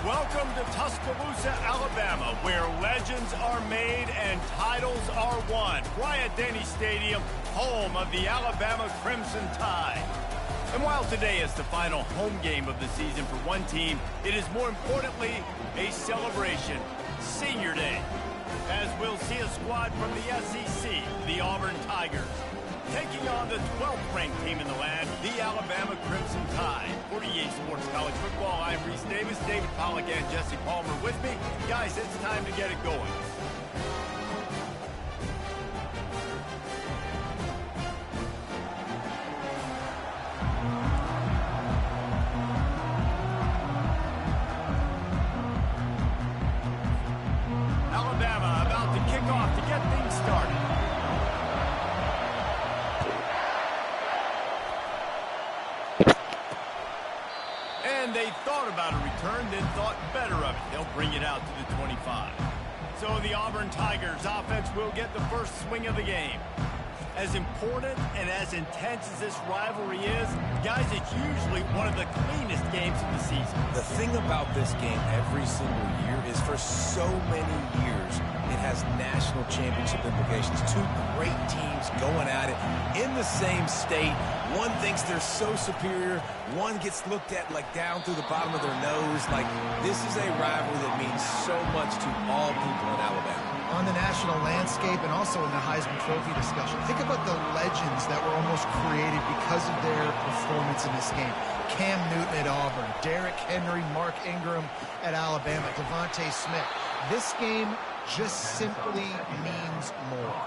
Welcome to Tuscaloosa, Alabama, where legends are made and titles are won. Bryant-Denny Stadium, home of the Alabama Crimson Tide. And while today is the final home game of the season for one team, it is more importantly a celebration, Senior Day, as we'll see a squad from the SEC, the Auburn Tigers, taking on the 12th ranked team in the land, the Alabama Crimson Tide. 48 Sports College Football, I'm Reese Davis, David Pollack and Jesse Palmer with me. Guys, it's time to get it going. Alabama about to kick off to get things started. And they thought about a return, then thought better of it. They'll bring it out to the 25. So the Auburn Tigers offense will get the first swing of the game. As important and as intense as this rivalry is, guys, it's usually one of the cleanest games of the season. The thing about this game every single year is for so many years, it has national championship implications. Two great teams going at it in the same state. One thinks they're so superior. One gets looked at like down through the bottom of their nose. Like, this is a rivalry that means so much to all people in Alabama. On the national landscape and also in the Heisman Trophy discussion. Think about the legends that were almost created because of their performance in this game. Cam Newton at Auburn, Derrick Henry, Mark Ingram at Alabama, Devontae Smith. This game just simply means more.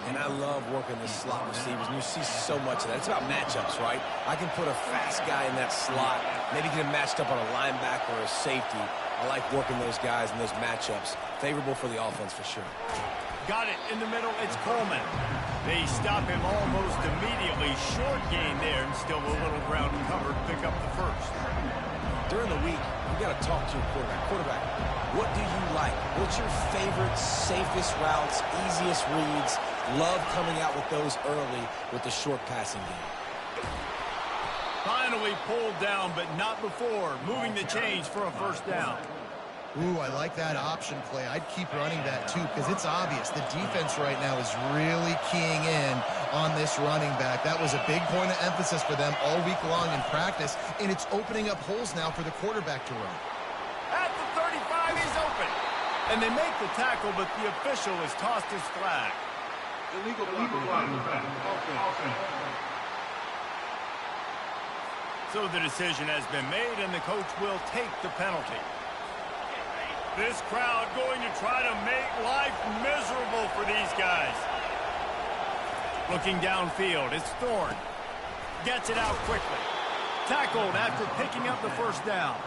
And I love working the slot receivers, and you see so much of that. It's about matchups, right? I can put a fast guy in that slot, maybe get him matched up on a linebacker or a safety. I like working those guys in those matchups. Favorable for the offense for sure. Got it in the middle. It's Coleman. They stop him almost immediately. Short gain there, and still a little ground covered. Pick up the first. During the week, you got to talk to your quarterback. Quarterback, what do you like? What's your favorite, safest routes, easiest reads? Love coming out with those early with the short passing game. Finally pulled down, but not before. Moving the chains for a first down. Ooh, I like that option play. I'd keep running that too because it's obvious the defense right now is really keying in on this running back. That was a big point of emphasis for them all week long in practice, and it's opening up holes now for the quarterback to run. At the 35, he's open. And they make the tackle, but the official has tossed his flag. Illegal flag. So the decision has been made, and the coach will take the penalty. This crowd going to try to make life miserable for these guys. Looking downfield, it's Thorne. Gets it out quickly. Tackled after picking up the first down.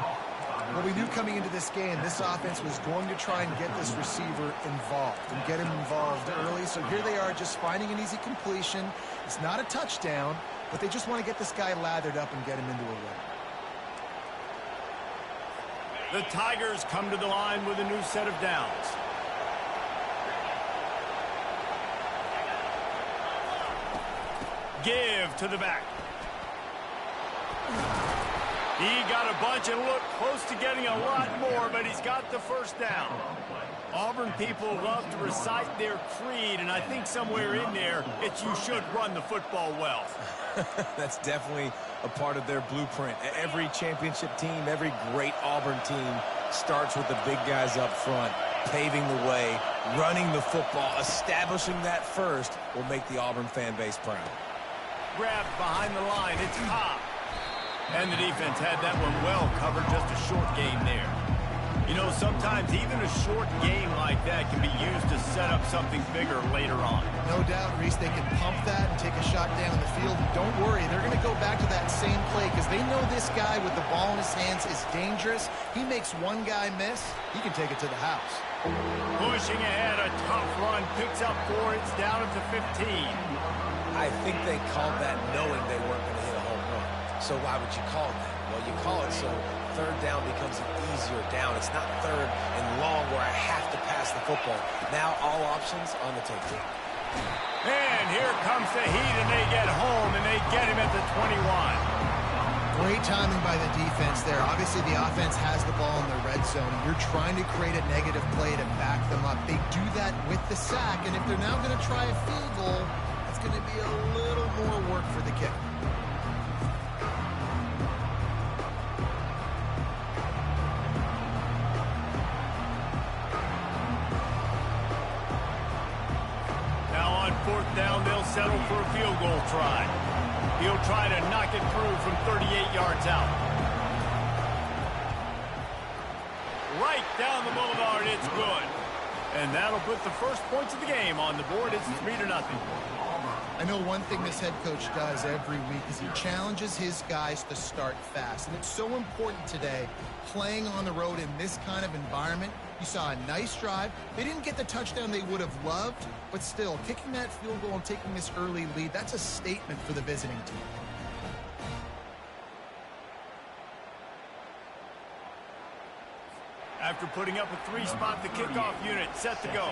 Well, we knew coming into this game, this offense was going to try and get this receiver involved and get him involved early. So here they are just finding an easy completion. It's not a touchdown, but they just want to get this guy lathered up and get him into a run. The Tigers come to the line with a new set of downs. Give to the back. He got a bunch and looked close to getting a lot more, but he's got the first down. Auburn people love to recite their creed, and I think somewhere in there, it's you should run the football well. That's definitely a part of their blueprint. Every championship team, every great Auburn team starts with the big guys up front, paving the way, running the football, establishing that first will make the Auburn fan base proud. Grabbed behind the line, it's Cobb. And the defense had that one well covered, just a short game there. You know, sometimes even a short game like that can be used to set up something bigger later on. No doubt, Reese, they can pump that and take a shot down the field. Don't worry, they're going to go back to that same play because they know this guy with the ball in his hands is dangerous. He makes one guy miss, he can take it to the house. Pushing ahead, a tough run, picks up 4, it's down at the 15. I think they called that knowing they weren't going to hit a home run. So why would you call it that? Well, you call it so third down becomes an easier down. It's not third and long where I have to pass the football. Now all options on the table. And here comes the heat, and they get home, and they get him at the 21. Great timing by the defense there. Obviously, the offense has the ball in the red zone, and you're trying to create a negative play to back them up. They do that with the sack, and if they're now going to try a field goal, that's going to be a little more work for the kicker. Now on 4th down, they'll settle for a field goal try. He'll try to knock it through from 38 yards out. Right down the boulevard, it's good. And that'll put the first points of the game on the board. It's 3-0. I know one thing this head coach does every week is he challenges his guys to start fast. And it's so important today, playing on the road in this kind of environment. You saw a nice drive. They didn't get the touchdown they would have loved, but still, kicking that field goal and taking this early lead, that's a statement for the visiting team. After putting up a 3-spot, the kickoff unit set to go.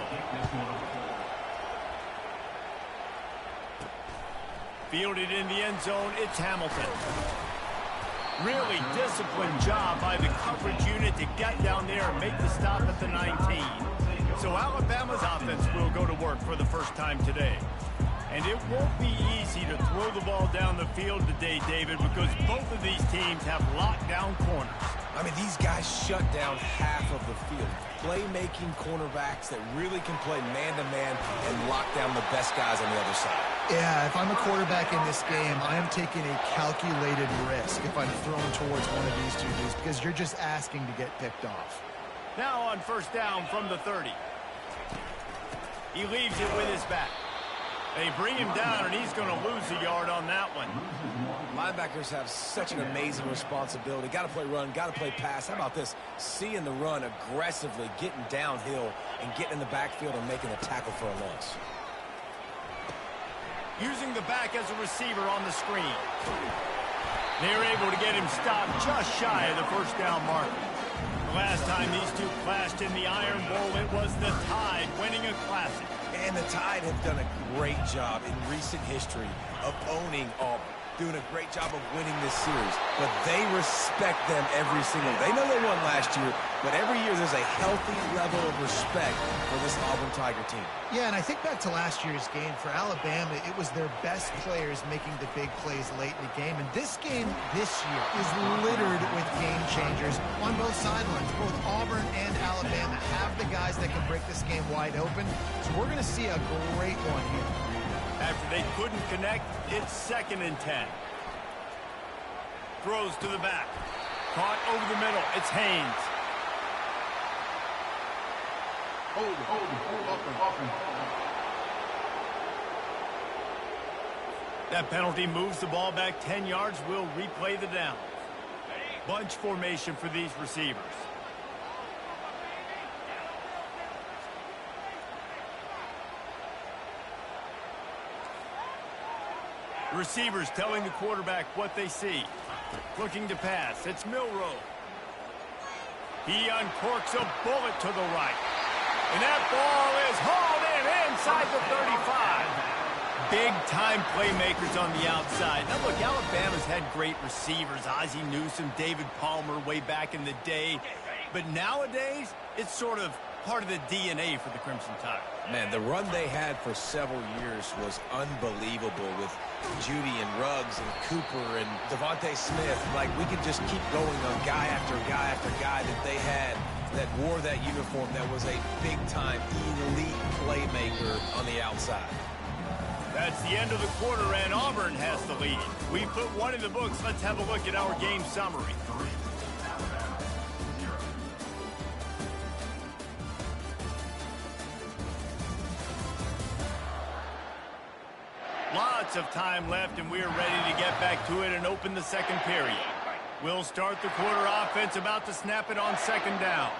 Fielded in the end zone, it's Hamilton. Really disciplined job by the coverage unit to get down there and make the stop at the 19. So Alabama's offense will go to work for the first time today. And it won't be easy to throw the ball down the field today, David, because both of these teams have lockdown corners. I mean, these guys shut down half of the field. Playmaking cornerbacks that really can play man-to-man and lock down the best guys on the other side. Yeah, if I'm a quarterback in this game, I am taking a calculated risk if I'm throwing towards one of these two dudes because you're just asking to get picked off. Now on 1st down from the 30. He leaves it with his back. They bring him down, and he's going to lose a yard on that one. Linebackers have such an amazing responsibility. Got to play run, got to play pass. How about this? Seeing the run aggressively, getting downhill, and getting in the backfield and making a tackle for a loss. Using the back as a receiver on the screen. They're able to get him stopped just shy of the 1st down marker. The last time these two clashed in the Iron Bowl, it was the Tide winning a classic. And the Tide have done a great job in recent history of owning Auburn, doing a great job of winning this series. But they respect them every single day. They know they won last year, but every year there's a healthy level of respect for this Auburn Tiger team. Yeah, and I think back to last year's game. For Alabama, it was their best players making the big plays late in the game. And this game this year is littered with game changers on both sidelines. Both Auburn and Alabama have the guys that can break this game wide open. So we're going to see a great one here. After they couldn't connect, it's 2nd and 10. Throws to the back. Caught over the middle. It's Haynes. That penalty moves the ball back 10 yards. We'll replay the down. Bunch formation for these receivers. Receivers telling the quarterback what they see. Looking to pass. It's Milroe. He uncorks a bullet to the right. And that ball is hauled in inside the 35. Big-time playmakers on the outside. Now, look, Alabama's had great receivers. Ozzie Newsome, David Palmer way back in the day. But nowadays, it's sort of part of the DNA for the Crimson Tide. Man, the run they had for several years was unbelievable with Judy and Ruggs and Cooper and Devontae Smith. Like, we could just keep going on guy after guy after guy that they had that wore that uniform that was a big-time elite playmaker on the outside. That's the end of the quarter, and Auburn has the lead. We put one in the books. Let's have a look at our game summary. Lots of time left, and we're ready to get back to it and open the second period. We'll start the quarter offense, about to snap it on 2nd down.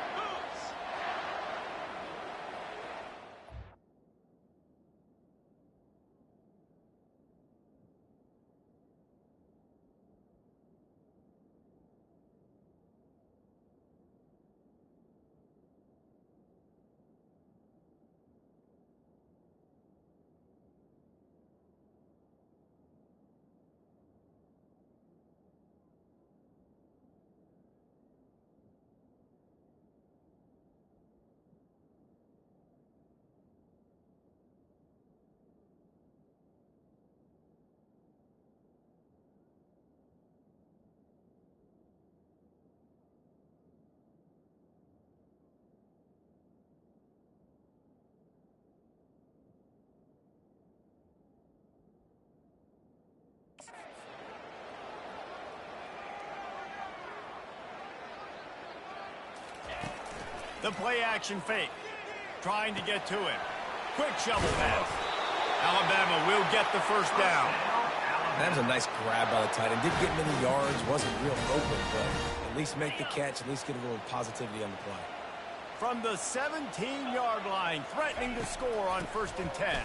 The play action fake. Trying to get to it. Quick shovel pass. Alabama will get the first down. That was a nice grab by the tight end. Didn't get many yards, wasn't real open, but at least make the catch, at least get a little positivity on the play. From the 17-yard line, threatening to score on 1st and 10.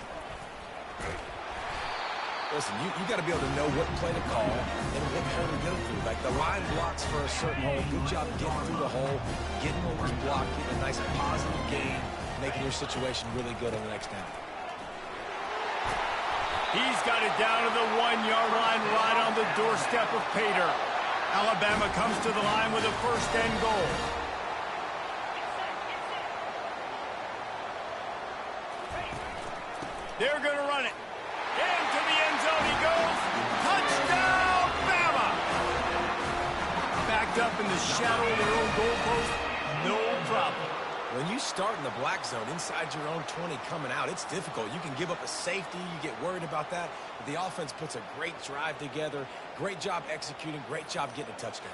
Listen, you got to be able to know what play to call and what hole to go through. Like the line blocks for a certain hole. Good job getting through the hole, getting what was blocked, getting a nice positive gain, making your situation really good on the next down. He's got it down to the 1-yard line right on the doorstep of Pater. Alabama comes to the line with a 1st and goal. They're going to run it. Into the end zone he goes. Touchdown, Bama! Backed up in the shadow of their own goalpost, no problem. When you start in the black zone inside your own 20 coming out, it's difficult. You can give up a safety. You get worried about that. But the offense puts a great drive together. Great job executing. Great job getting a touchdown.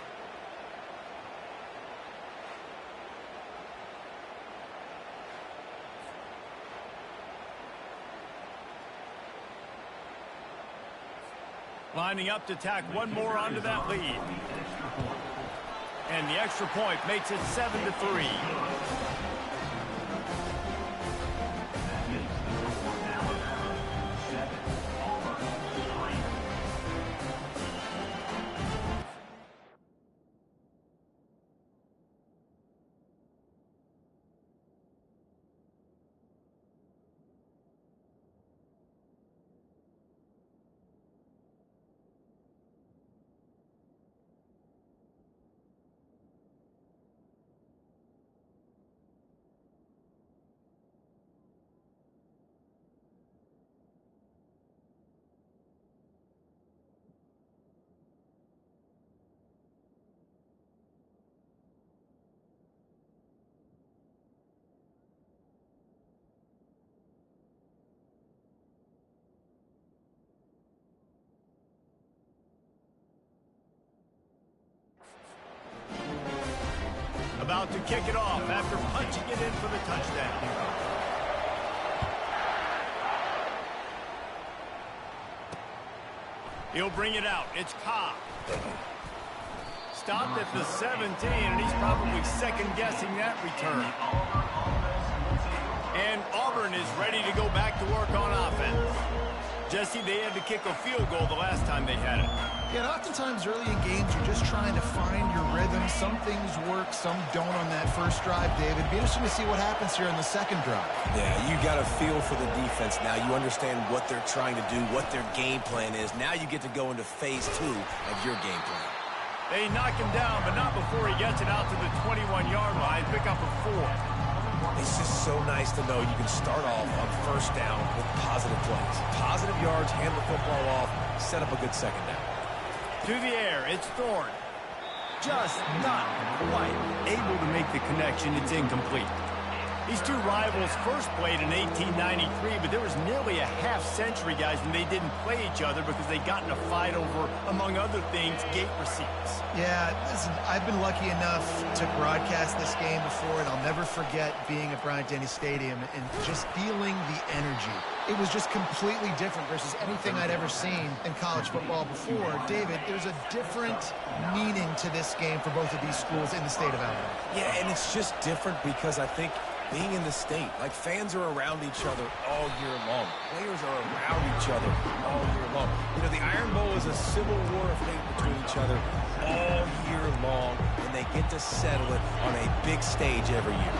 Lining up to tack one more onto that lead. And the extra point makes it 7-3. About to kick it off after punching it in for the touchdown. He'll bring it out. It's Cobb. Stopped at the 17, and he's probably second-guessing that return. And Auburn is ready to go back to work on offense. Jesse, they had to kick a field goal the last time they had it. Yeah, oftentimes early in games, you're just trying to find your rhythm. Some things work, some don't on that first drive, David. It'd be interesting to see what happens here in the second drive. Yeah, you got a feel for the defense now. You understand what they're trying to do, what their game plan is. Now you get to go into phase 2 of your game plan. They knock him down, but not before he gets it out to the 21-yard line. Pick up a 4. It's just so nice to know you can start off on 1st down with positive plays. Positive yards, hand the football off, set up a good second down. To the air, it's Thorne. Just not quite able to make the connection. It's incomplete. These two rivals first played in 1893, but there was nearly a half-century, guys, when they didn't play each other because they got in a fight over, among other things, gate receipts. Yeah, listen, I've been lucky enough to broadcast this game before, and I'll never forget being at Bryant-Denny Stadium and just feeling the energy. It was just completely different versus anything I'd ever seen in college football before. David, there's a different meaning to this game for both of these schools in the state of Alabama. Yeah, and it's just different because I think being in the state, like fans are around each other all year long. Players are around each other all year long. You know, the Iron Bowl is a civil war of hate between each other all year long, and they get to settle it on a big stage every year.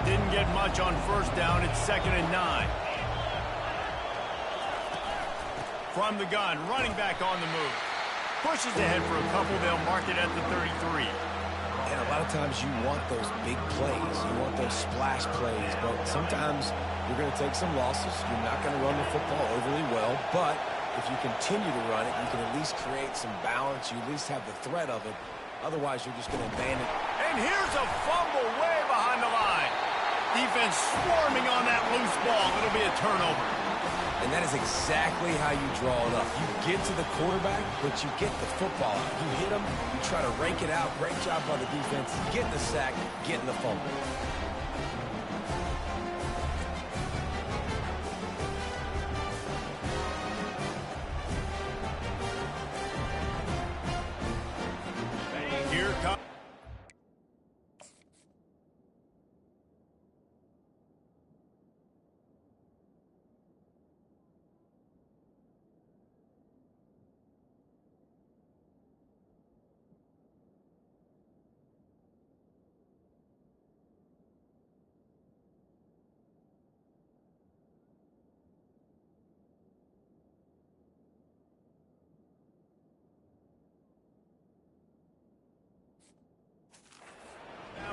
Didn't get much on 1st down. It's 2nd and 9. From the gun, running back on the move. Pushes ahead for a couple. They'll mark it at the 33. And a lot of times you want those big plays. You want those splash plays. But sometimes you're going to take some losses. You're not going to run the football overly well. But if you continue to run it, you can at least create some balance. You at least have the threat of it. Otherwise, you're just going to abandon it. And here's a fumble way behind the line. Defense swarming on that loose ball. It'll be a turnover. And that is exactly how you draw it up. You get to the quarterback, but you get the football out. You hit him, you try to rake it out. Great job by the defense, getting the sack, getting the fumble. Here comes.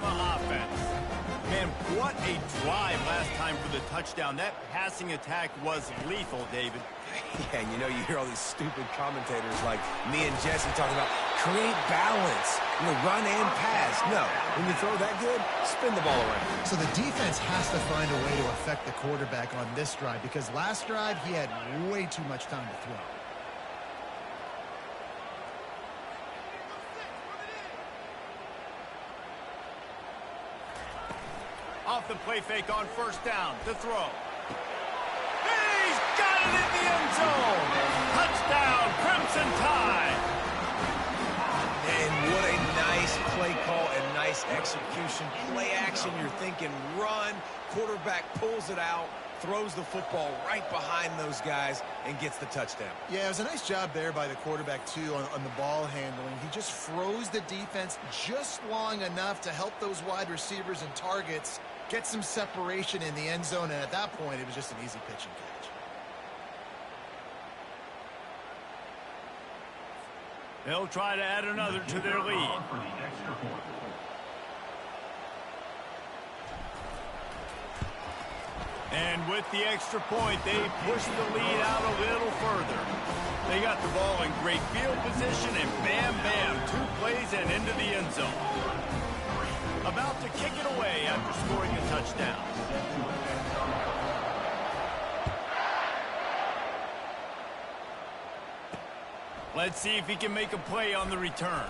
Offense. Man, what a drive last time for the touchdown. That passing attack was lethal, David. Yeah, you know, you hear all these stupid commentators like me and Jesse talking about create balance, run and pass. No, when you throw that good, spin the ball around. So the defense has to find a way to affect the quarterback on this drive because last drive he had way too much time to throw. Off the play fake on first down to throw. He's got it in the end zone. Touchdown, Crimson Tide. And what a nice play call and nice execution. Play action, you're thinking run. Quarterback pulls it out, throws the football right behind those guys, and gets the touchdown. Yeah, it was a nice job there by the quarterback, too, on the ball handling. He just froze the defense just long enough to help those wide receivers and targets get some separation in the end zone, and at that point, it was just an easy pitch and catch. They'll try to add another to their lead. And with the extra point, they push the lead out a little further. They got the ball in great field position, and bam, bam, 2 plays and into the end zone. About to kick it away after scoring a touchdown. Let's see if he can make a play on the return.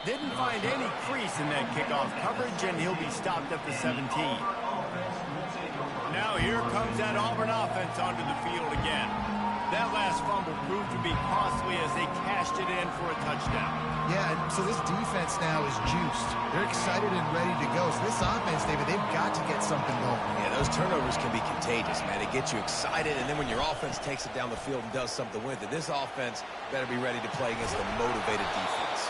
Didn't find any crease in that kickoff coverage, and he'll be stopped at the 17. Now here comes that Auburn offense onto the field again. That last fumble proved to be costly as they cashed it in for a touchdown. Yeah, and so this defense now is juiced. They're excited and ready to go. So this offense, David, they've got to get something going. Yeah, those turnovers can be contagious, man. It gets you excited, and then when your offense takes it down the field and does something with it, this offense better be ready to play against a motivated defense.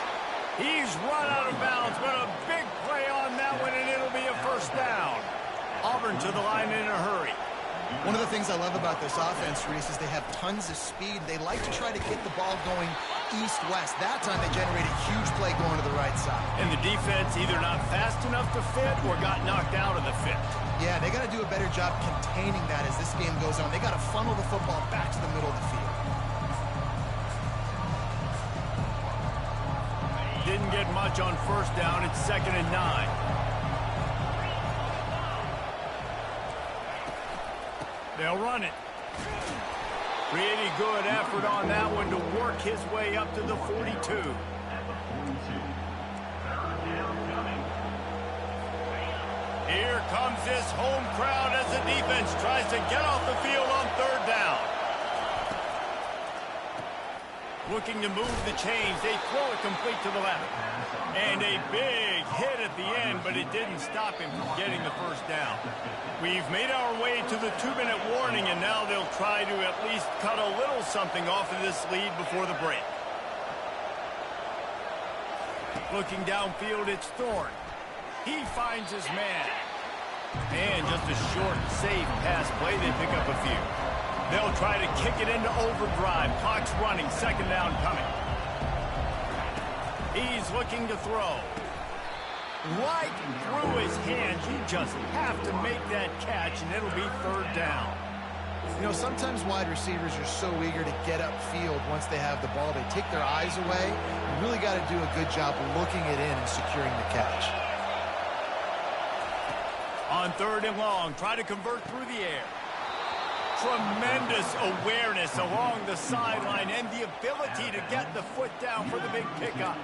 He's run out of bounds, but a big play on that one, and it'll be a first down. Auburn to the line in a hurry. One of the things I love about this offense, Reese, is they have tons of speed. They like to try to get the ball going east-west. That time they generated a huge play going to the right side. And the defense either not fast enough to fit or got knocked out of the fit. Yeah, they got to do a better job containing that as this game goes on. They got to funnel the football back to the middle of the field. Didn't get much on first down. It's 2nd and 9. They'll run it. Pretty good effort on that one to work his way up to the 42. Here comes this home crowd as the defense tries to get off the field on 3rd down. Looking to move the chains. They throw it complete to the left. And a big hit at the end, but it didn't stop him from getting the first down. We've made our way to the 2-minute warning, and now they'll try to at least cut a little something off of this lead before the break. Looking downfield, it's Thorne. He finds his man. And just a short, safe pass play. They pick up a few. They'll try to kick it into overdrive. Clock's running. 2nd down coming. He's looking to throw. Right through his hands. You just have to make that catch, and it'll be 3rd down. You know, sometimes wide receivers are so eager to get upfield once they have the ball. They take their eyes away. You really got to do a good job looking it in and securing the catch. On 3rd and long, try to convert through the air. tremendous awareness along the sideline and the ability to get the foot down for the big pickup.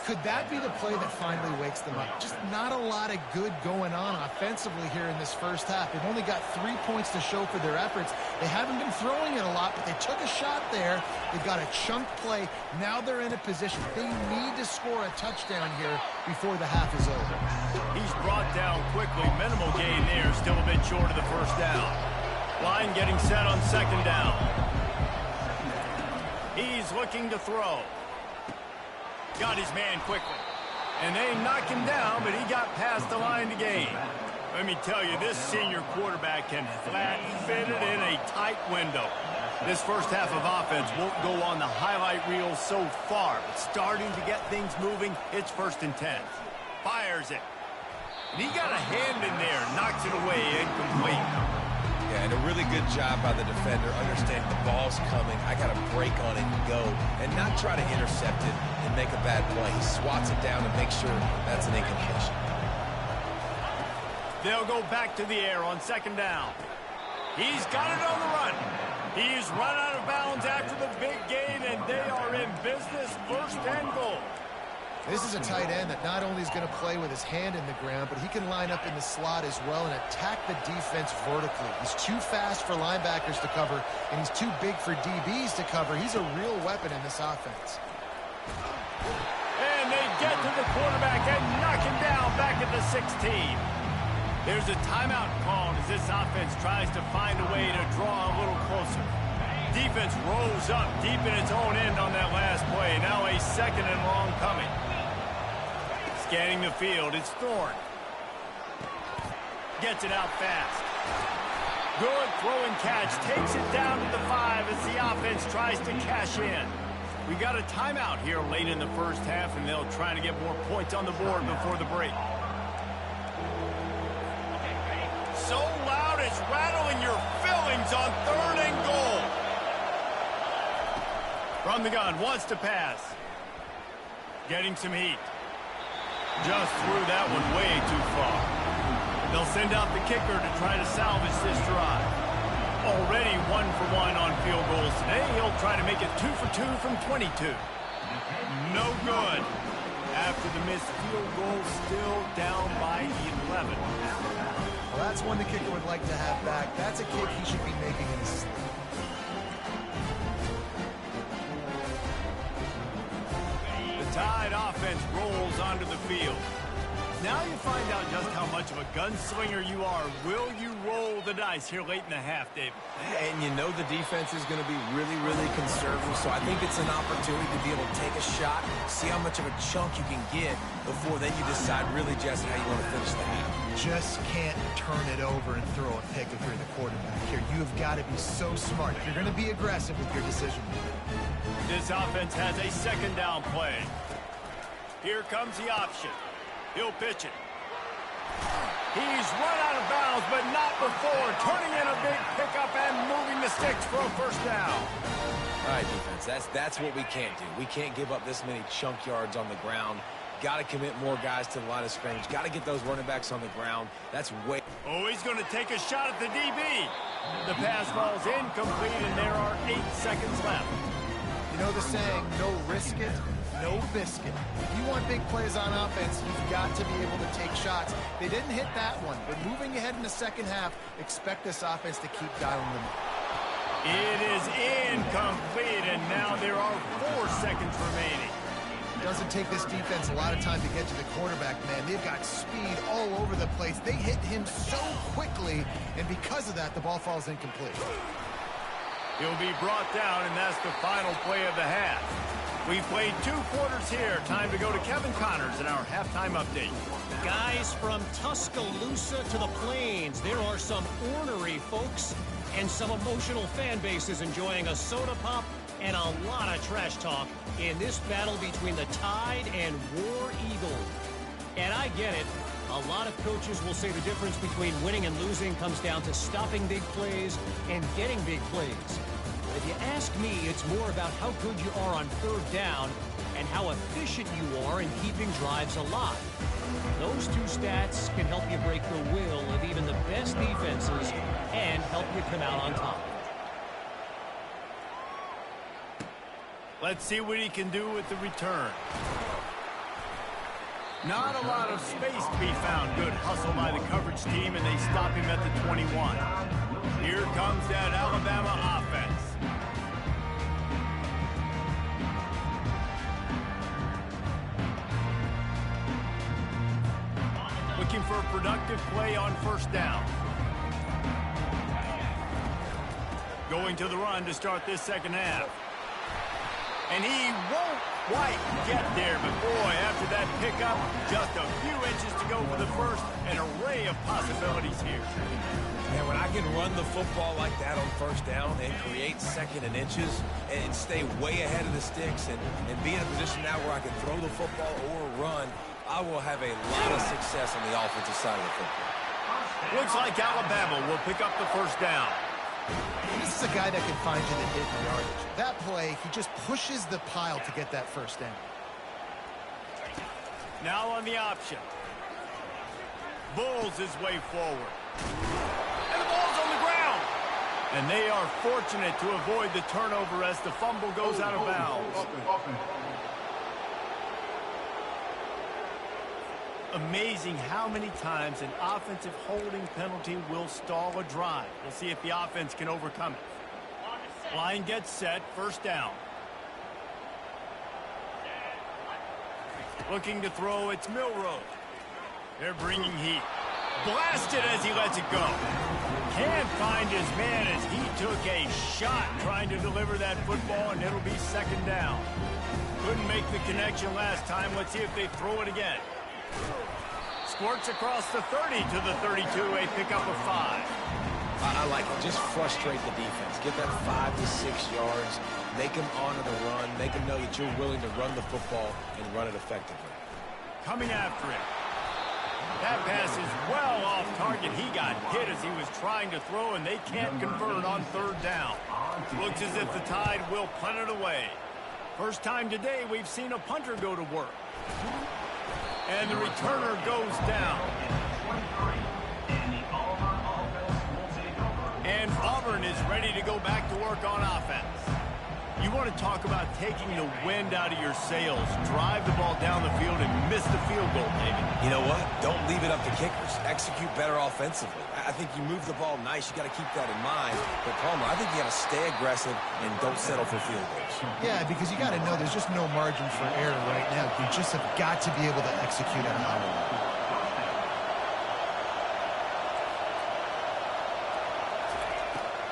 Could that be the play that finally wakes them up? Just not a lot of good going on offensively here in this first half. They've only got 3 points to show for their efforts. They haven't been throwing it a lot, but they took a shot there. They've got a chunk play. Now they're in a position. They need to score a touchdown here before the half is over. He's brought down quickly. Minimal gain there. Still a bit short of the first down. Line getting set on second down. He's looking to throw. Got his man quickly. And they knock him down, but he got past the line to gain. Let me tell you, this senior quarterback can flat fit it in a tight window. This first half of offense won't go on the highlight reel so far, but starting to get things moving, it's 1st and 10. Fires it. And he got a hand in there, knocks it away, incomplete. Yeah, and a really good job by the defender understanding the ball's coming. I got to break on it and go, and not try to intercept it and make a bad play. He swats it down and makes sure that's an incompletion. They'll go back to the air on second down. He's got it on the run. He's run out of bounds after the big gain, and they are in business, 1st and goal. This is a tight end that not only is going to play with his hand in the ground, but he can line up in the slot as well and attack the defense vertically. He's too fast for linebackers to cover, and he's too big for DBs to cover. He's a real weapon in this offense. And they get to the quarterback and knock him down back at the 16. There's a timeout called as this offense tries to find a way to draw a little closer. Defense rolls up deep in its own end on that last play. Now a 2nd and long coming. Scanning the field, it's Thorne. Gets it out fast. Good throw and catch. Takes it down to the 5 as the offense tries to cash in. We got a timeout here late in the first half, and they'll try to get more points on the board before the break. So loud it's rattling your fillings on 3rd and goal. From the gun, wants to pass. Getting some heat. Just threw that one way too far. They'll send out the kicker to try to salvage this drive. Already 1 for 1 on field goals today. He'll try to make it 2 for 2 from 22. No good. After the missed field goal, still down by 11. Well, that's one the kicker would like to have back. That's a kick he should be making in his sleep. Tide offense rolls onto the field. Now you find out just how much of a gunslinger you are. Will you roll the dice here late in the half, David? And you know the defense is going to be really, really conservative, so I think it's an opportunity to be able to take a shot, see how much of a chunk you can get before then you decide really just how you want to finish the half. Just can't turn it over and throw a pick if you're the quarterback here. You've got to be so smart. You're going to be aggressive with your decision. This offense has a 2nd down play. Here comes the option. He'll pitch it. He's run out of bounds, but not before. Turning in a big pickup and moving the sticks for a 1st down. All right, defense, that's what we can't do. We can't give up this many chunk yards on the ground. Got to commit more guys to the line of scrimmage. Got to get those running backs on the ground. That's way... Oh, he's going to take a shot at the DB. The pass ball's incomplete, and there are 8 seconds left. You know the saying, no risk it, no biscuit. If you want big plays on offense, you've got to be able to take shots. They didn't hit that one, but moving ahead in the second half, expect this offense to keep dialing them up. It is incomplete, and now there are 4 seconds remaining. It doesn't take this defense a lot of time to get to the quarterback, man. They've got speed all over the place. They hit him so quickly, and because of that, the ball falls incomplete. He'll be brought down, and that's the final play of the half. We've played 2 quarters here. Time to go to Kevin Connors in our halftime update. Guys, from Tuscaloosa to the Plains, there are some ornery folks and some emotional fan bases enjoying a soda pop and a lot of trash talk in this battle between the Tide and War Eagle. And I get it. A lot of coaches will say the difference between winning and losing comes down to stopping big plays and getting big plays. But if you ask me, it's more about how good you are on 3rd down and how efficient you are in keeping drives alive. Those two stats can help you break the will of even the best defenses and help you come out on top. Let's see what he can do with the return. Not a lot of space to be found. Good hustle by the coverage team, and they stop him at the 21. Here comes that Alabama offense. Looking for a productive play on first down. Going to the run to start this second half. And he won't quite get there, but boy, after that pickup, just a few inches to go for the first. An array of possibilities here. And when I can run the football like that on first down and create second and inches and stay way ahead of the sticks and be in a position now where I can throw the football or run, I will have a lot of success on the offensive side of the football. Looks like Alabama will pick up the first down. This is a guy that can find you the hidden yardage. That play, he just pushes the pile to get that first down. Now on the option. Bulls his way forward. And the ball's on the ground. And they are fortunate to avoid the turnover as the fumble goes out of bounds. Amazing how many times an offensive holding penalty will stall a drive. We'll see if the offense can overcome it. Line gets set, first down. Looking to throw, it's Milroe. They're bringing heat. Blasted as he lets it go. Can't find his man as he took a shot trying to deliver that football, and it'll be second down. Couldn't make the connection last time. Let's see if they throw it again. Squirts across the 30 to the 32, a pickup of 5. I like it. Just frustrate the defense. Get that 5 to 6 yards. Make them honor the run. Make them know that you're willing to run the football and run it effectively. Coming after him. That pass is well off target. He got hit as he was trying to throw, and they can't convert on third down. Looks as if the Tide will punt it away. First time today we've seen a punter go to work. And the returner goes down. And Auburn is ready to go back to work on offense. You want to talk about taking the wind out of your sails. Drive the ball down the field and miss the field goal, David. You know what? Don't leave it up to kickers. Execute better offensively. I think you move the ball nice. You got to keep that in mind. But, Palmer, I think you got to stay aggressive and don't settle for field goals. Yeah, because you got to know there's just no margin for error right now. You just have got to be able to execute at a high level.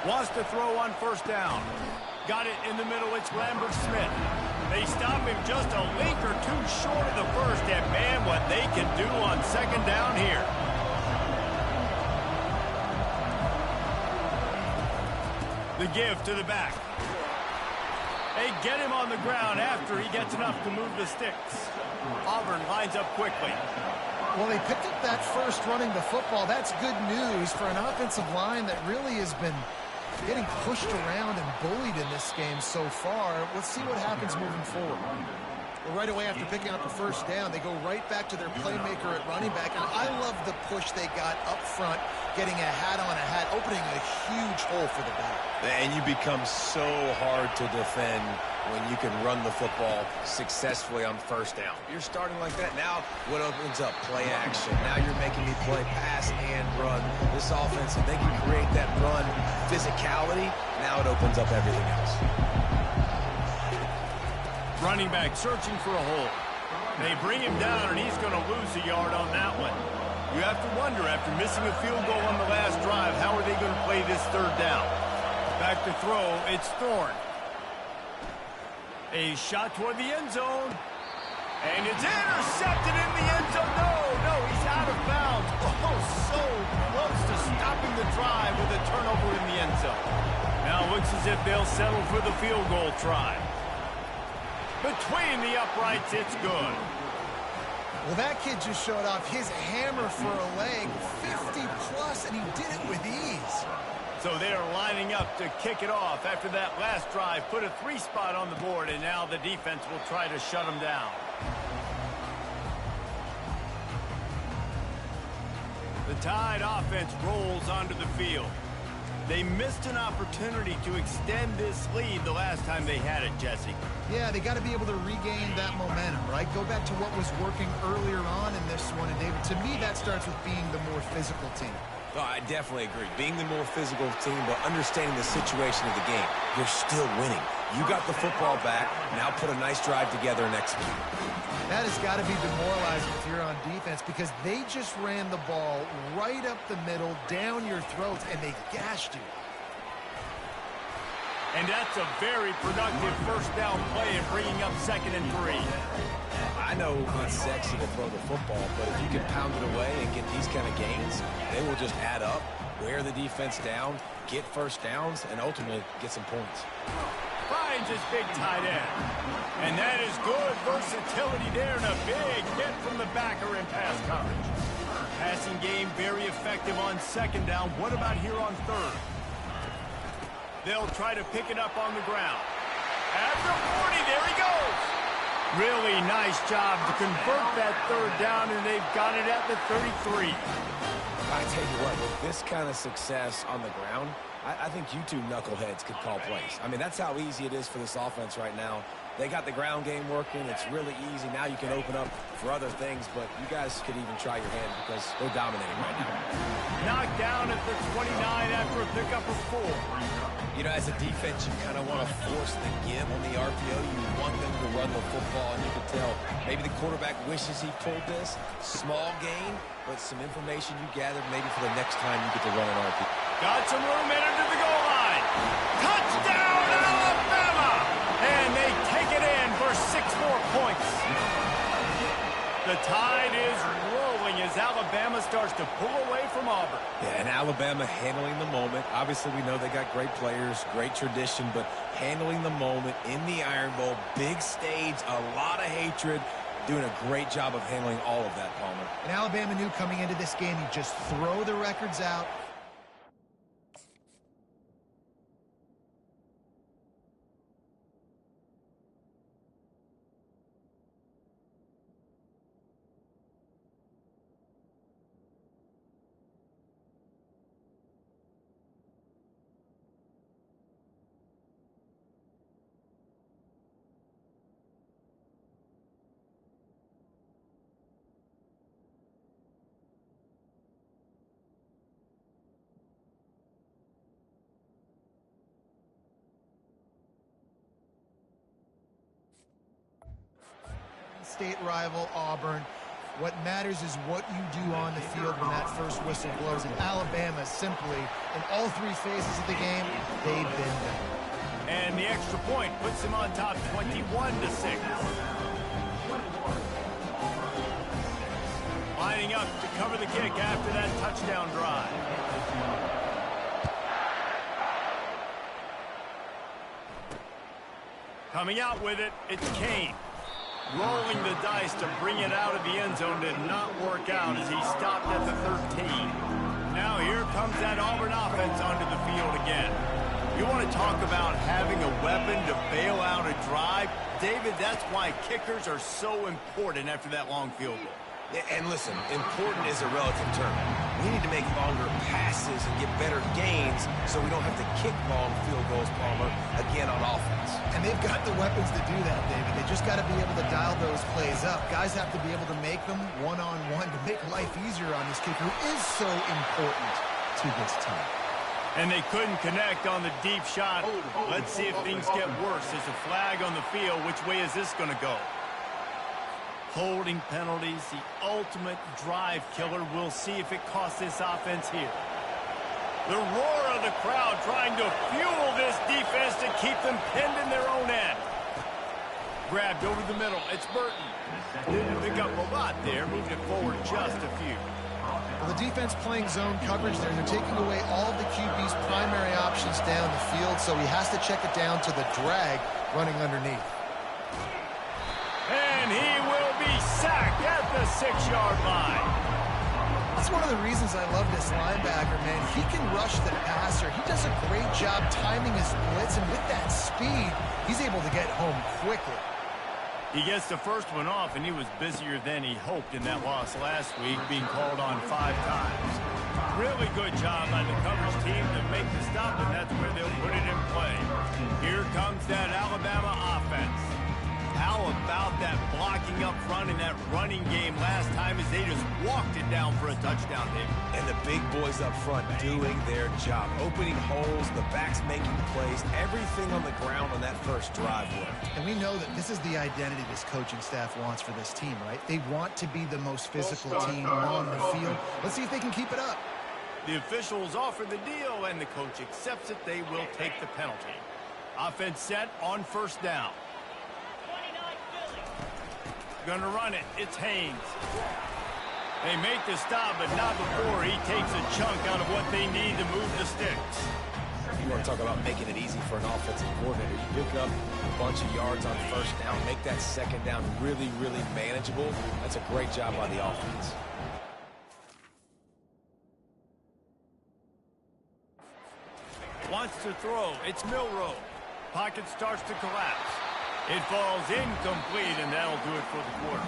Wants to throw on first down. Got it in the middle. It's Lambert Smith. They stop him just a link or two short of the first. And, man, what they can do on second down here. The give to the back. They get him on the ground after he gets enough to move the sticks. Auburn lines up quickly. Well, they picked up that first running the football. That's good news for an offensive line that really has been getting pushed around and bullied in this game so far. Let's see what happens moving forward. Well, right away after picking up the first down, they go right back to their playmaker at running back. And I love the push they got up front, getting a hat on a hat, opening a huge hole for the back. And you become so hard to defend when you can run the football successfully on first down. You're starting like that. Now what opens up? Play action. Now you're making me play pass and run. This offense, if they can create that run physicality, now it opens up everything else. Running back searching for a hole. They bring him down, and he's going to lose a yard on that one. You have to wonder, after missing a field goal on the last drive, how are they going to play this third down? Back to throw, it's Thorne. A shot toward the end zone. And it's intercepted in the end zone. No, he's out of bounds. Oh, so close to stopping the drive with a turnover in the end zone. Now it looks as if they'll settle for the field goal try. Between the uprights, it's good. Well, that kid just showed off his hammer for a leg, 50-plus, and he did it with ease. So they are lining up to kick it off after that last drive. Put a 3-spot on the board, and now the defense will try to shut them down. Tide offense rolls onto the field. They missed an opportunity to extend this lead the last time they had it, Jesse. Yeah, they got to be able to regain that momentum, right? Go back to what was working earlier on in this one. And, David, to me, that starts with being the more physical team. Oh, I definitely agree. Being the more physical team, but understanding the situation of the game. You're still winning. You got the football back. Now put a nice drive together and execute. That has got to be demoralizing if you're on defense because they just ran the ball right up the middle, down your throats, and they gashed you. And that's a very productive first down play and bringing up 2nd and 3. I know it's sexy to throw the football, but if you can pound it away and get these kind of gains, they will just add up, wear the defense down, get first downs, and ultimately get some points. Finds his big tight end. And that is good versatility there and a big hit from the backer in pass coverage. Passing game very effective on 2nd down. What about here on 3rd? They'll try to pick it up on the ground. At the 40, there he goes. Really nice job to convert that 3rd down, and they've got it at the 33. I tell you what, with this kind of success on the ground, I think you two knuckleheads could call plays. I mean, that's how easy it is for this offense right now. They got the ground game working. It's really easy. Now you can open up for other things, but you guys could even try your hand because they're dominating right now. Knocked down at the 29 after a pickup of 4. You know, as a defense, you kind of want to force the give on the RPO. You want them to run the football, and you can tell maybe the quarterback wishes he pulled this. Small gain, but some information you gathered maybe for the next time you get to run an RPO. Got some room in under the goal line. Touchdown, Alabama! And they take it in for 6 more points. The Tide is rolling as Alabama starts to pull away from Auburn. Yeah, and Alabama handling the moment. Obviously, we know they got great players, great tradition, but handling the moment in the Iron Bowl, big stage, a lot of hatred, doing a great job of handling all of that, Palmer. And Alabama knew coming into this game, you just throw the records out. State rival Auburn. What matters is what you do on the field when that first whistle blows. And Alabama simply, in all 3 phases of the game, they've been better. And the extra point puts them on top 21-6. Lining up to cover the kick after that touchdown drive. Coming out with it, it's Kane. Rolling the dice to bring it out of the end zone did not work out as he stopped at the 13. Now here comes that Auburn offense onto the field again. You want to talk about having a weapon to bail out a drive? David, that's why kickers are so important after that long field goal. And listen, important is a relative term. We need to make longer passes and get better gains so we don't have to kick long field goals, Palmer, again on offense. And they've got the weapons to do that, David. They just got to be able to dial those plays up. Guys have to be able to make them one-on-one to make life easier on this kicker who is so important to this team. And they couldn't connect on the deep shot. Let's see if things get worse. There's a flag on the field. Which way is this going to go? Holding penalties, the ultimate drive killer. We'll see if it costs this offense here. The roar of the crowd trying to fuel this defense to keep them pinned in their own end. Grabbed over the middle. It's Burton. Didn't pick up a lot there. Moved it forward just a few. Well, the defense playing zone coverage there. They're taking away all of the QB's primary options down the field, so he has to check it down to the drag running underneath. And he will be sacked at the 6-yard line. That's one of the reasons I love this linebacker, man. He can rush the passer. He does a great job timing his blitz, and with that speed, he's able to get home quickly. He gets the first one off, and he was busier than he hoped in that loss last week, being called on 5 times. Really good job by the coverage team to make the stop, and that's where they'll put it in play. Here comes that Alabama offense. How about that blocking up front in that running game last time as they just walked it down for a touchdown, David? And the big boys up front doing their job. Opening holes, the backs making plays, everything on the ground on that first drive worked. And we know that this is the identity this coaching staff wants for this team, right? They want to be the most physical team on the field. Let's see if they can keep it up. The officials offer the deal, and the coach accepts it. They will take the penalty. Offense set on first down. Gonna run it. It's Haynes. They make the stop, but not before he takes a chunk out of what they need to move the sticks. You want to talk about making it easy for an offensive coordinator. You pick up a bunch of yards on first down, make that second down really, really manageable. That's a great job by the offense. Wants to throw. It's Milroe. Pocket starts to collapse. It falls incomplete, and that'll do it for the quarter.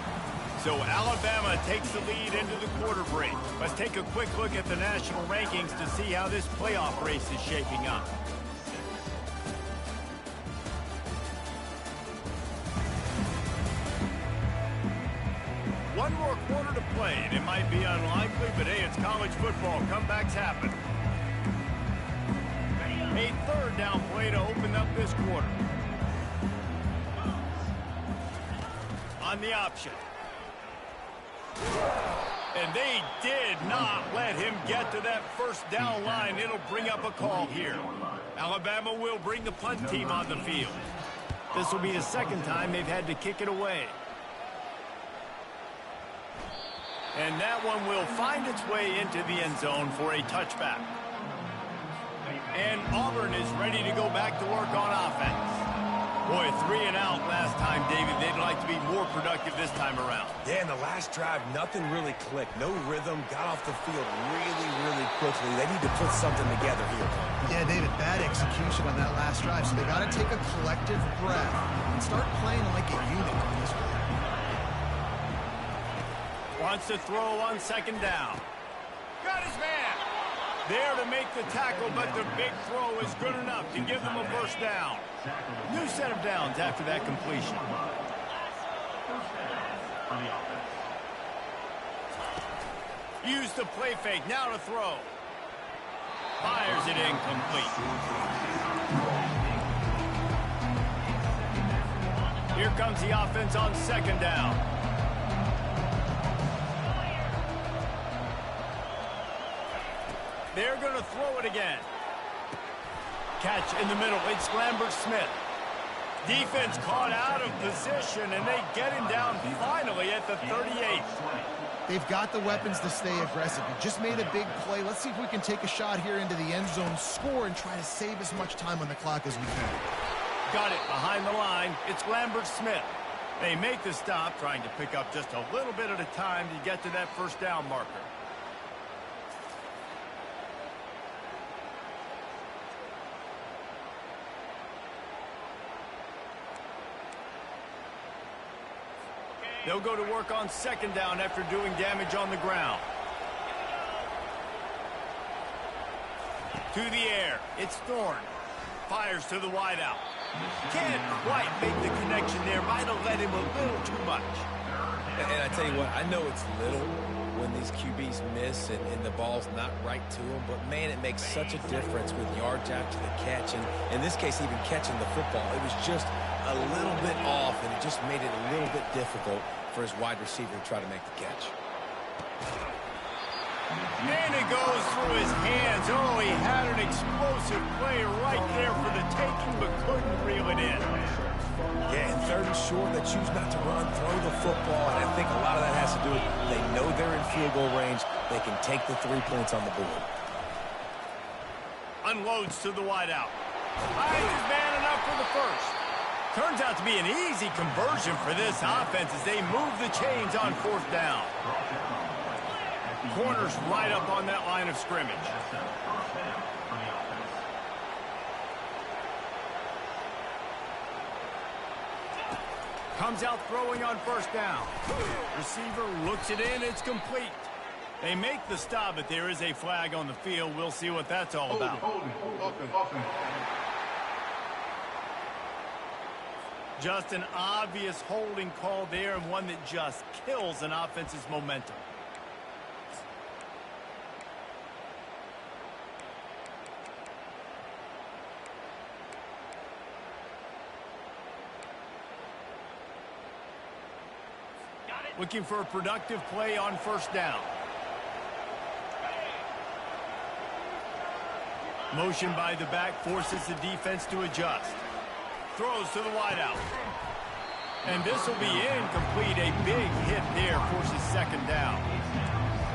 So Alabama takes the lead into the quarter break. Let's take a quick look at the national rankings to see how this playoff race is shaping up. One more quarter to play, and it might be unlikely, but hey, it's college football. Comebacks happen. A third down play to open up this quarter. On the option. And they did not let him get to that first down line. It'll bring up a call here. Alabama will bring the punt team on the field. This will be the second time they've had to kick it away. And that one will find its way into the end zone for a touchback. And Auburn is ready to go back to work on offense. Boy, 3 and out last time, David. They'd like to be more productive this time around. Yeah, in the last drive, nothing really clicked. No rhythm, got off the field really, really quickly. They need to put something together here. Yeah, David, bad execution on that last drive, so they got to take a collective breath and start playing like a unit on this one. Wants to throw on second down. Got his man. There to make the tackle, but the big throw is good enough to give them a first down. New set of downs after that completion. Use the play fake, now to throw. Fires it incomplete. Here comes the offense on second down. They're going to throw it again. Catch in the middle. It's Lambert-Smith. Defense caught out of position, and they get him down finally at the 38. They've got the weapons to stay aggressive. We just made a big play. Let's see if we can take a shot here into the end zone, score, and try to save as much time on the clock as we can. Got it behind the line. It's Lambert-Smith. They make the stop, trying to pick up just a little bit at a time to get to that first down marker. They'll go to work on second down after doing damage on the ground. To the air. It's Thorne. Fires to the wideout. Can't quite make the connection there. Might have let him a little too much. And I tell you what, I know it's little when these QBs miss and the ball's not right to them, but man, it makes such a difference with yards after the catch, and in this case, even catching the football. It was just a little bit off, and it just made it a little bit difficult for his wide receiver to try to make the catch. And it goes through his hands. Oh, he had an explosive play right there for the taking, but couldn't reel it in. Yeah, and third and short, they choose not to run, throw the football, and I think a lot of that has to do with they know they're in field goal range. They can take the 3 points on the board. Unloads to the wideout. Finds his man enough for the first. Turns out to be an easy conversion for this offense as they move the chains on fourth down. Corners right up on that line of scrimmage. Comes out throwing on first down. Receiver looks it in. It's complete. They make the stop, but there is a flag on the field. We'll see what that's all about. Offense. Just an obvious holding call there, and one that just kills an offense's momentum. Looking for a productive play on first down. Motion by the back forces the defense to adjust. Throws to the wideout. And this will be incomplete. A big hit there forces second down.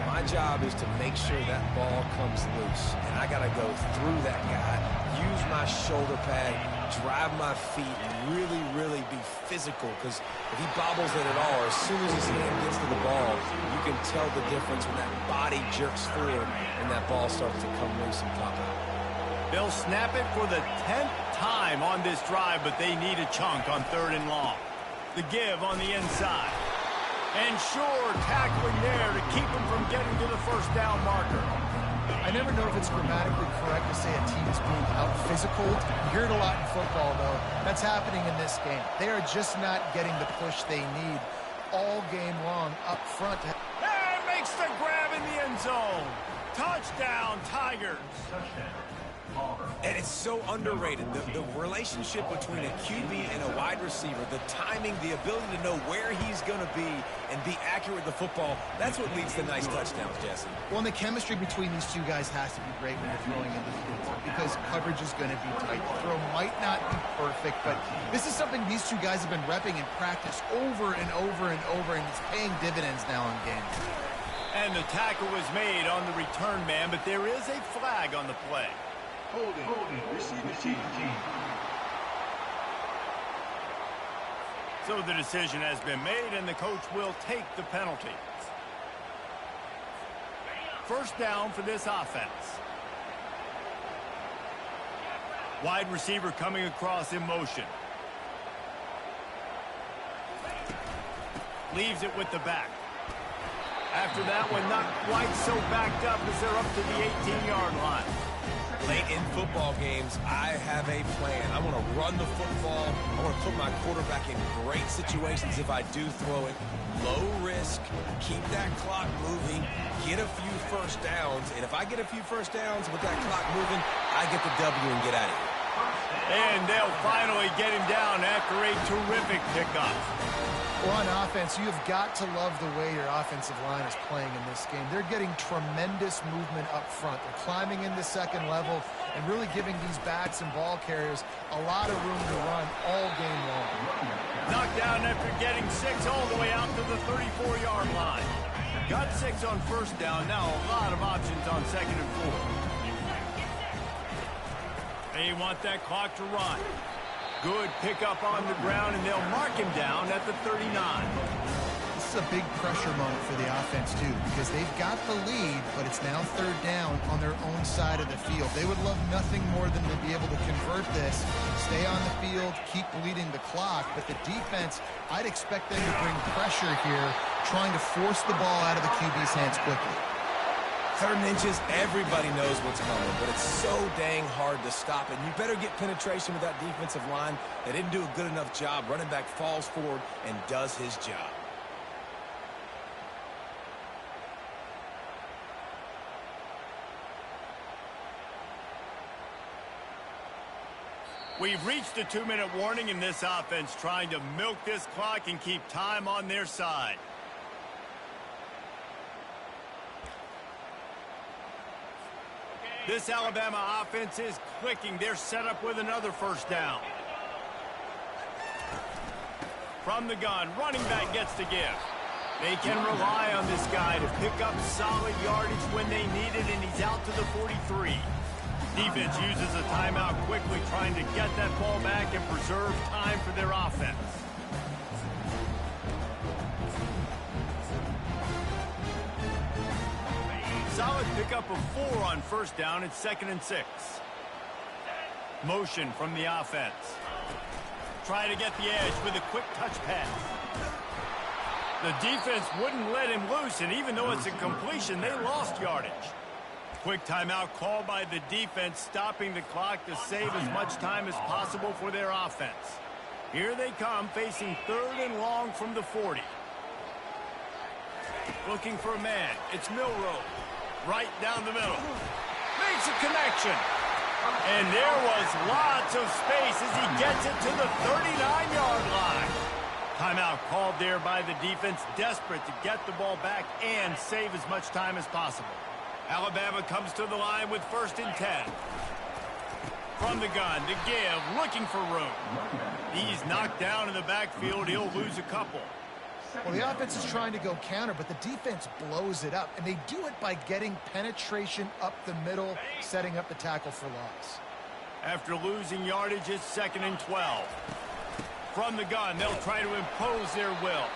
My job is to make sure that ball comes loose. And I got to go through that guy, use my shoulder pad, drive my feet, and really be physical. Because if he bobbles it at all, as soon as his hand gets to the ball, you can tell the difference when that body jerks forward and that ball starts to come loose and pop out. They'll snap it for the 10th time on this drive, but they need a chunk on 3rd and long. The give on the inside. And sure, tackling there to keep him from getting to the first down marker. I never know if it's grammatically correct to say a team is being out-physical. You hear it a lot in football, though. That's happening in this game. They are just not getting the push they need all game long up front. And makes the grab in the end zone. Touchdown, Tigers. Touchdown. Auburn. And it's so underrated. The relationship between a QB and a wide receiver, the timing, the ability to know where he's going to be and be accurate with the football, that's what leads to nice touchdowns, Jesse. Well, and the chemistry between these two guys has to be great when you're throwing into the field because coverage is going to be tight. The throw might not be perfect, but this is something these two guys have been repping in practice over and over and over, and it's paying dividends now in games. And the tackle was made on the return man, but there is a flag on the play. Holding. Receiver team. So the decision has been made, and the coach will take the penalty. First down for this offense. Wide receiver coming across in motion. Leaves it with the back. After that one, not quite so backed up as they're up to the 18-yard line. Late in football games, I have a plan. I want to run the football. I want to put my quarterback in great situations if I do throw it. Low risk, keep that clock moving, get a few first downs. And if I get a few first downs with that clock moving, I get the W and get out of here. And they'll finally get him down after a terrific pickup. Well, on offense, you've got to love the way your offensive line is playing in this game. They're getting tremendous movement up front. They're climbing into second level and really giving these backs and ball carriers a lot of room to run all game long. Knocked down after getting 6 all the way out to the 34-yard line. Got 6 on first down. Now a lot of options on 2nd and 4. They want that clock to run. Good pickup on the ground, and they'll mark him down at the 39. This is a big pressure moment for the offense, too, because they've got the lead, but it's now 3rd down on their own side of the field. They would love nothing more than to be able to convert this, stay on the field, keep bleeding the clock, but the defense, I'd expect them to bring pressure here, trying to force the ball out of the QB's hands quickly. 3rd and inches, everybody knows what's coming, but it's so dang hard to stop it. You better get penetration with that defensive line. They didn't do a good enough job. Running back falls forward and does his job. We've reached a 2-minute warning in this offense, trying to milk this clock and keep time on their side. This Alabama offense is clicking. They're set up with another first down. From the gun, running back gets to give. They can rely on this guy to pick up solid yardage when they need it, and he's out to the 43. Defense uses a timeout quickly, trying to get that ball back and preserve time for their offense. Solid pickup of 4 on first down. It's 2nd and 6. Motion from the offense. Try to get the edge with a quick touch pass. The defense wouldn't let him loose, and even though it's a completion, they lost yardage. Quick timeout called by the defense, stopping the clock to save as much time as possible for their offense. Here they come, facing 3rd and long from the 40. Looking for a man. It's Milroe. Right down the middle. Makes a connection. And there was lots of space as he gets it to the 39-yard line. Timeout called there by the defense, desperate to get the ball back and save as much time as possible. Alabama comes to the line with 1st and 10. From the gun to give, looking for room. He's knocked down in the backfield. He'll lose a couple. Well, the offense is trying to go counter, but the defense blows it up, and they do it by getting penetration up the middle, setting up the tackle for loss. After losing yardage, it's 2nd and 12. From the gun, they'll try to impose their will.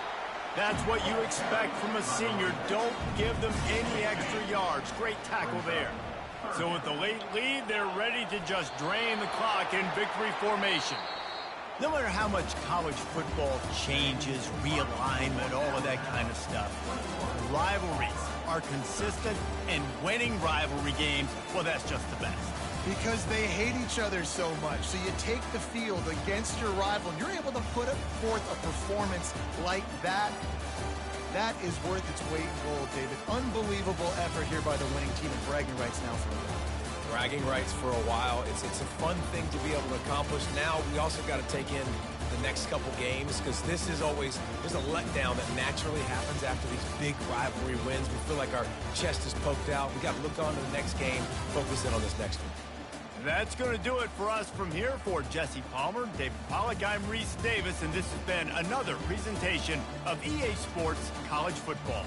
That's what you expect from a senior. Don't give them any extra yards. Great tackle there. So with the late lead, they're ready to just drain the clock in victory formation. No matter how much college football changes, realignment, all of that kind of stuff, rivalries are consistent, and winning rivalry games, well, that's just the best. Because they hate each other so much. So you take the field against your rival, and you're able to put forth a performance like that. That is worth its weight in gold, David. Unbelievable effort here by the winning team, and bragging rights now for a while. Bragging rights for a while. It's a fun thing to be able to accomplish. Now we also got to take in the next couple games, because this is always, there's a letdown that naturally happens after these big rivalry wins. We feel like our chest is poked out. We got to look on to the next game, focus in on this next one. That's going to do it for us from here. For Jesse Palmer, David Pollack, I'm Reese Davis, and this has been another presentation of EA Sports College Football.